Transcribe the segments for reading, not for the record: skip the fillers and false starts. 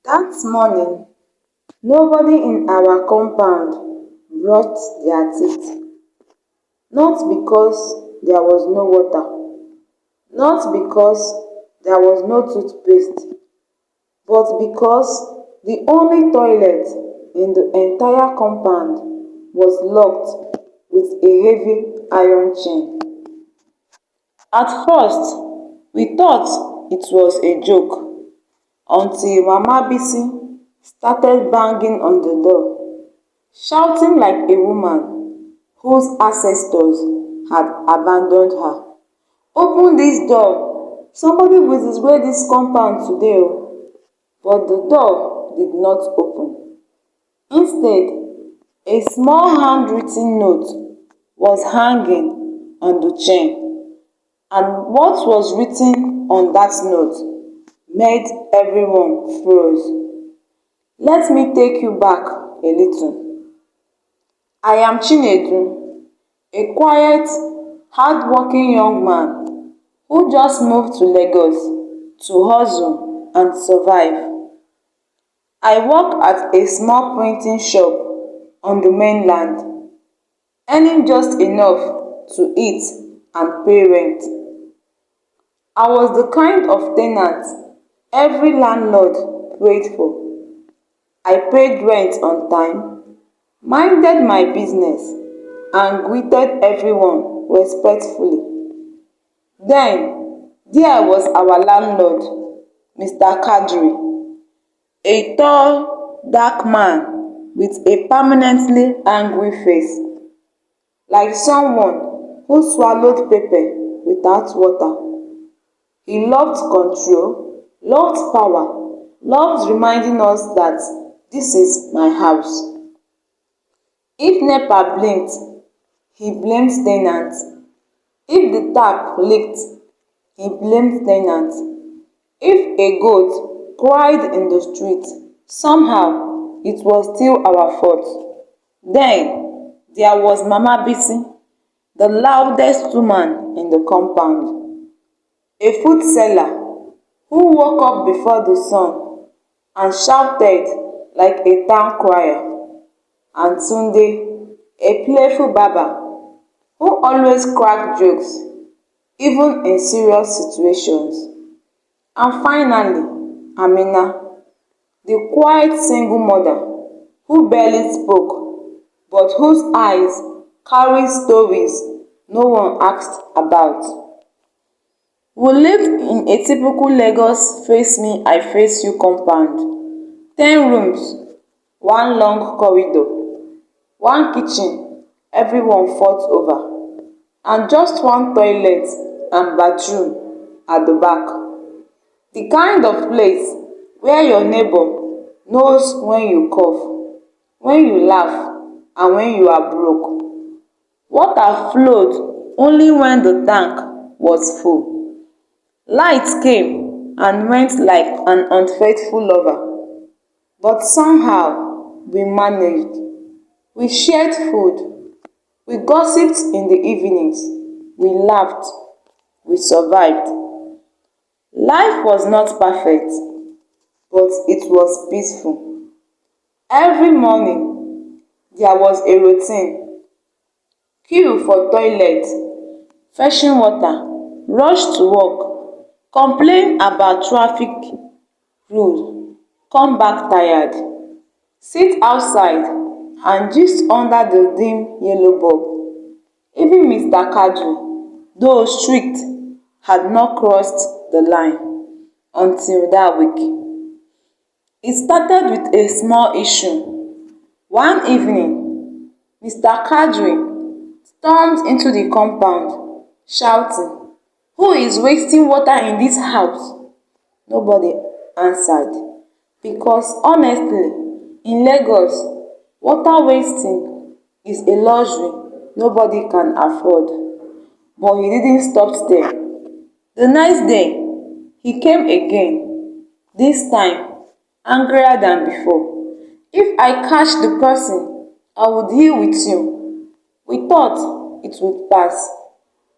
That morning, nobody in our compound brushed their teeth. Not because there was no water, not because there was no toothpaste, but because the only toilet in the entire compound was locked with a heavy iron chain. At first, we thought it was a joke until Mama Bisi started banging on the door, shouting like a woman whose ancestors had abandoned her. "Open this door! Somebody will disgrace this compound today o." But the door did not open. Instead, a small handwritten note was hanging on the chain, and what was written on that note made everyone froze. Let me take you back a little. I am Chinedu, a quiet, hard-working young man who just moved to Lagos to hustle and survive. I work at a small printing shop on the mainland, earning just enough to eat and pay rent. I was the kind of tenant every landlord prayed for. I paid rent on time, minded my business, and greeted everyone respectfully. Then there was our landlord, Mr. Kadri, a tall, dark man with a permanently angry face, like someone who swallowed pepper without water. He loved control, loved power, loved reminding us that this is my house. If NEPA blinked, he blamed tenants. If the tap leaked, he blamed tenants. If a goat cried in the street, somehow it was still our fault. Then there was Mama Bisi, the loudest woman in the compound, a food seller who woke up before the sun and shouted like a town crier, and Tunde, a playful barber who always cracked jokes even in serious situations. And finally, Amina, the quiet single mother who barely spoke but whose eyes carried stories no one asked about. We lived in a typical Lagos face me I face you compound. 10 rooms, one long corridor, one kitchen everyone fought over, and just one toilet and bathroom at the back. The kind of place where your neighbor knows when you cough, when you laugh, and when you are broke. Water flowed only when the tank was full. Light came and went like an unfaithful lover. But somehow we managed. We shared food. We gossiped in the evenings. We laughed. We survived. Life was not perfect, but it was peaceful. Every morning, there was a routine. Queue for toilet, fetching water, rush to work, complain about traffic rules, come back tired, sit outside and gist under the dim yellow bulb. Even Mr. Kadri, though strict, had not crossed the line until that week. It started with a small issue. One evening, Mr. Kadri stormed into the compound, shouting, "Who is wasting water in this house?" Nobody answered, because honestly, in Lagos, water wasting is a luxury nobody can afford. But he didn't stop there. The next day, he came again, this time angrier than before. "If I catch the person, I will deal with you." We thought it would pass,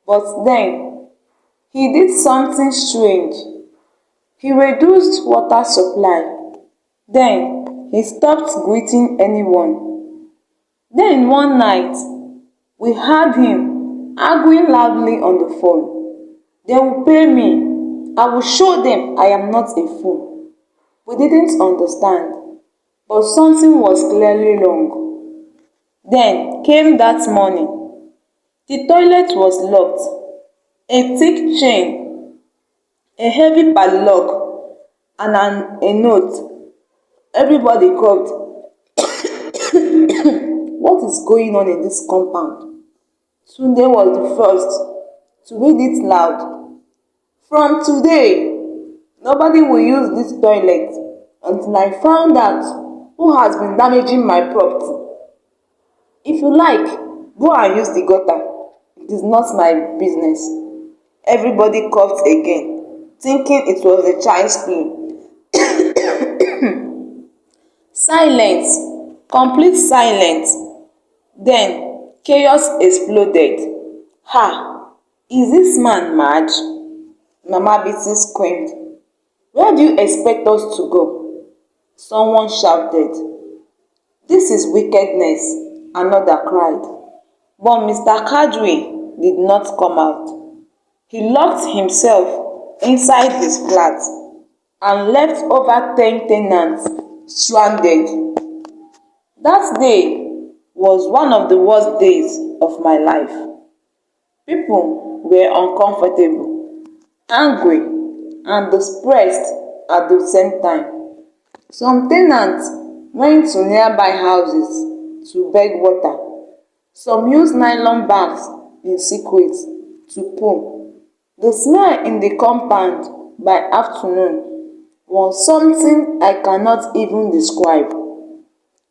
but then he did something strange. He reduced water supply. Then he stopped greeting anyone. Then one night, we heard him arguing loudly on the phone. They will pay me. I will show them I am not a fool. We didn't understand, but something was clearly wrong. Then came that morning. The toilet was locked. A thick chain, a heavy padlock, and a note. Everybody called. What is going on in this compound? Tunde was the first to read it loud. From today, nobody will use this toilet until I found out who has been damaging my property. If you like, go and use the gutter. It is not my business. Everybody coughed again, thinking it was a child's play. Silence, complete silence. Then chaos exploded. Ha! Is this man mad? Mama Betty screamed. Where do you expect us to go? Someone shouted. This is wickedness, another cried. But Mr. Kadri did not come out. He locked himself inside his flat and left over 10 tenants stranded. That day was one of the worst days of my life. People were uncomfortable, angry, and distressed at the same time. Some tenants went to nearby houses to beg water. Some used nylon bags in secret to poo. The smell in the compound by afternoon was something I cannot even describe.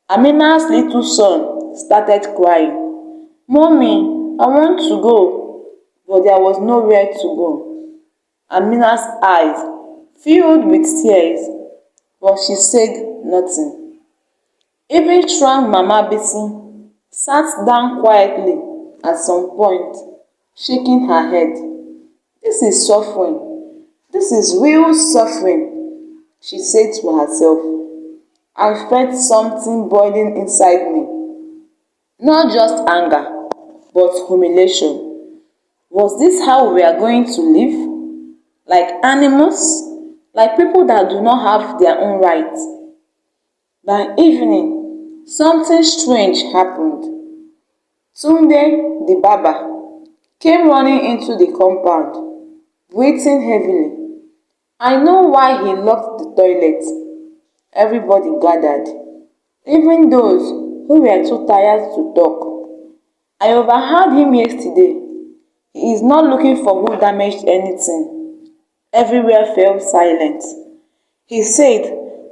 Amina's little son started crying. Mommy, I want to go. But there was nowhere to go. Amina's eyes filled with tears, but she said nothing. Even strong Mama Bisi sat down quietly at some point, shaking her head. This is suffering. This is real suffering, she said to herself. I felt something boiling inside me. Not just anger, but humiliation. Was this how we are going to live? Like animals? Like people that do not have their own rights? By evening, something strange happened. Tunde, the barber, came running into the compound, breathing heavily. I know why he locked the toilet. Everybody gathered, even those who were too tired to talk. I overheard him yesterday. He is not looking for who damaged anything. Everywhere fell silent. He said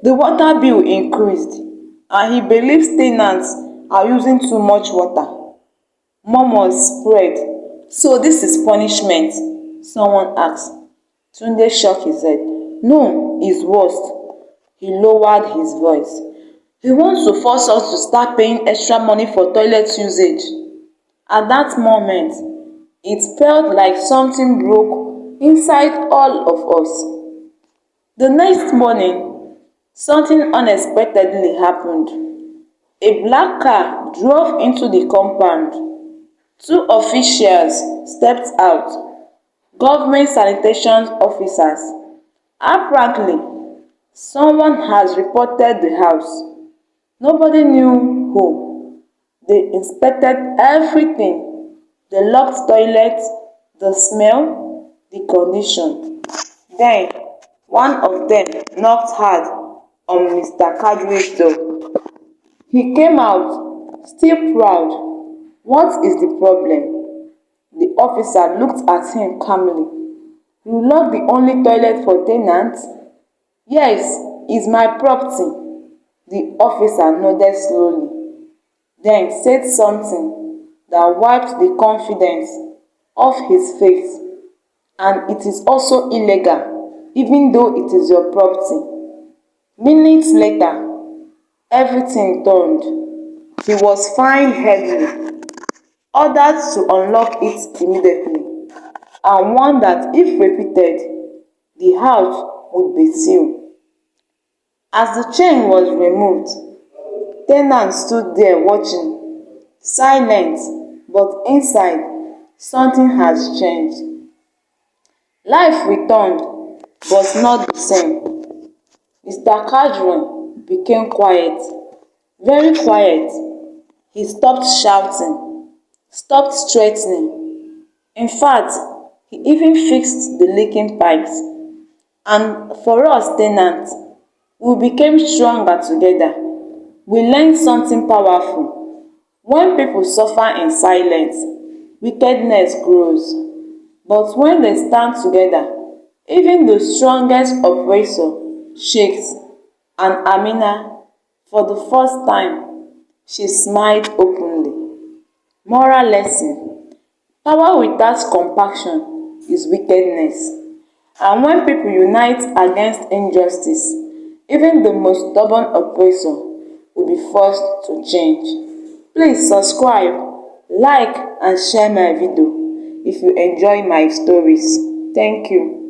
the water bill increased and he believes tenants are using too much water. Murmurs spread. So this is punishment? Someone asked. Tunde shook his head. No, it's worse. He lowered his voice. He wants to force us to start paying extra money for toilet usage. At that moment, it felt like something broke inside all of us. The next morning, something unexpectedly happened. A black car drove into the compound. Two officials stepped out, government sanitation officers. Apparently, someone has reported the house. Nobody knew who. They inspected everything. The locked toilet, the smell, the condition. Then, one of them knocked hard on Mr. Kadri's door. He came out, still proud. What is the problem? The officer looked at him calmly. You locked the only toilet for tenants? Yes, it's my property. The officer nodded slowly, then said something that wiped the confidence off his face. And it is also illegal, even though it is your property. Minutes later, everything turned. He was fined heavily, ordered to unlock it immediately, and warned that if repeated, the house would be sealed. As the chain was removed, Tenant stood there watching, silent, but inside, something has changed. Life returned, but not the same. Mr. Cadron became quiet, very quiet. He stopped shouting, stopped threatening. In fact, he even fixed the leaking pipes. And for us tenants, we became stronger together. We learned something powerful. When people suffer in silence, wickedness grows. But when they stand together, even the strongest oppressor shakes. And Amina, for the first time, she smiled openly. Moral lesson: power without compassion is wickedness. And when people unite against injustice, even the most stubborn oppressor will be forced to change. Please subscribe, like and share my video if you enjoy my stories. Thank you.